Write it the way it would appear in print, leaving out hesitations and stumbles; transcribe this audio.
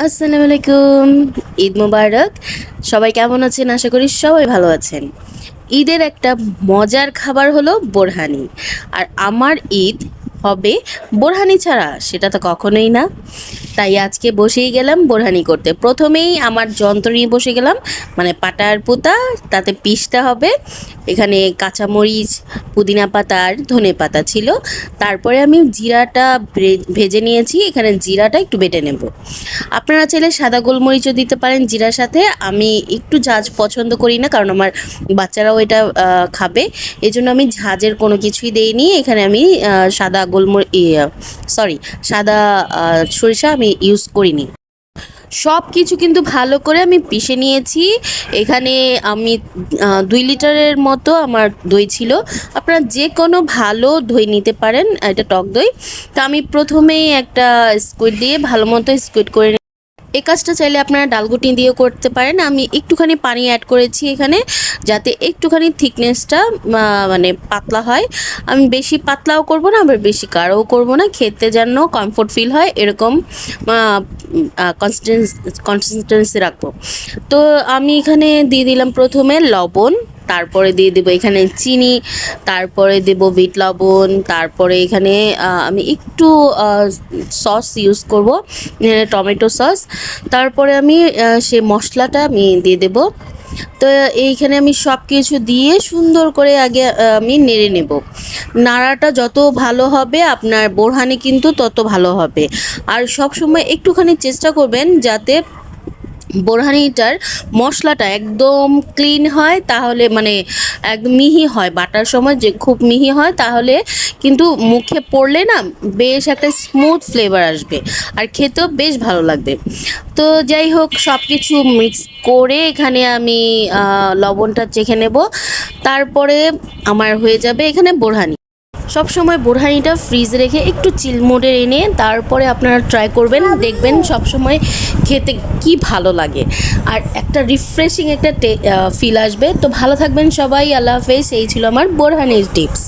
আসসালামু আলাইকুম। ঈদ মোবারক। সবাই কেমন আছেন? আশা করি সবাই ভালো আছেন। ঈদের একটা মজার খাবার হলো বোরহানি। আর আমার ঈদ হবে বোরহানি ছাড়া সেটা তো কখনোই না। তাই আজকে বসেই গেলাম বোরহানি করতে। প্রথমেই আমার যন্ত্র নিয়ে বসে গেলাম, মানে পাটার পুতা, তাতে পিষতে হবে। এখানে কাঁচামরিচ, পুদিনা পাতা আর ধনে পাতা ছিল। তারপরে আমি জিরাটা ভেজে নিয়েছি, এখানে জিরাটা একটু বেটে নেব। আপনারা চাইলে সাদা গোলমরিচও দিতে পারেন জিরার সাথে। আমি একটু ঝাঁজ পছন্দ করি না, কারণ আমার বাচ্চারাও এটা খাবে। এই জন্য আমি ঝাঁজের কোনো কিছুই দেইনি। এখানে আমি সাদা সাদা সরিষা আমি ইউজ করিনি। সব কিছু কিন্তু ভালো করে আমি পিষে নিয়েছি। এখানে আমি 2 লিটারের মতো আমার দই ছিল। আপনারা যে কোনো ভালো দই নিতে পারেন, এটা টক দই। তো আমি প্রথমেই একটা স্কুইড দিয়ে ভালো মতো স্কুইড করে এই কাজটা চাইলে আপনারা ডালগুটি দিয়েও করতে পারেন। আমি একটুখানি পানি অ্যাড করেছি এখানে, যাতে একটুখানি থিকনেসটা মানে পাতলা হয়। আমি বেশি পাতলাও করব না, আবার বেশি গাঢ়ও করব না, খেতে যেন কমফোর্ট ফিল হয় এরকম কনসিস্টেন্সি রাখবো। তো আমি এখানে দিয়ে দিলাম প্রথমে লবণ, তারপরে দিয়ে দেবো এখানে চিনি, তারপরে দেবো বিট লবণ, তারপরে এখানে আমি একটু সস ইউজ করব, টমেটো সস। তারপরে আমি সে মশলাটা আমি দিয়ে দেব। তো এইখানে আমি সব কিছু দিয়ে সুন্দর করে আগে আমি নেড়ে নেব। নাড়াটা যত ভালো হবে আপনার বোরহানি কিন্তু তত ভালো হবে। আর সব সময় একটুখানি চেষ্টা করবেন যাতে বোরহানিটার মশলাটা একদম ক্লিন হয়, তাহলে মানে একদম মিহি হয়, বাটার সময় যে খুব মিহি হয়, তাহলে কিন্তু মুখে পড়লে না বেশ একটা স্মুথ ফ্লেভার আসবে আর খেতেও বেশ ভালো লাগবে। তো যাই হোক, সব কিছু মিক্স করে এখানে আমি লবণটা চেখে নেব। তারপরে আমার হয়ে যাবে এখানে বোরহানি। সব সময় বোরহানিটা ফ্রিজে রেখে একটু চিল মোডে এনে তারপরে আপনারা ট্রাই করবেন, দেখবেন সব সময় খেতে কি ভালো লাগে আর একটা রিফ্রেশিং একটা ফিল আসবে। তো ভালো থাকবেন সবাই, আল্লাহ হাফেজ। এই ছিল আমার বোরহানির টিপস।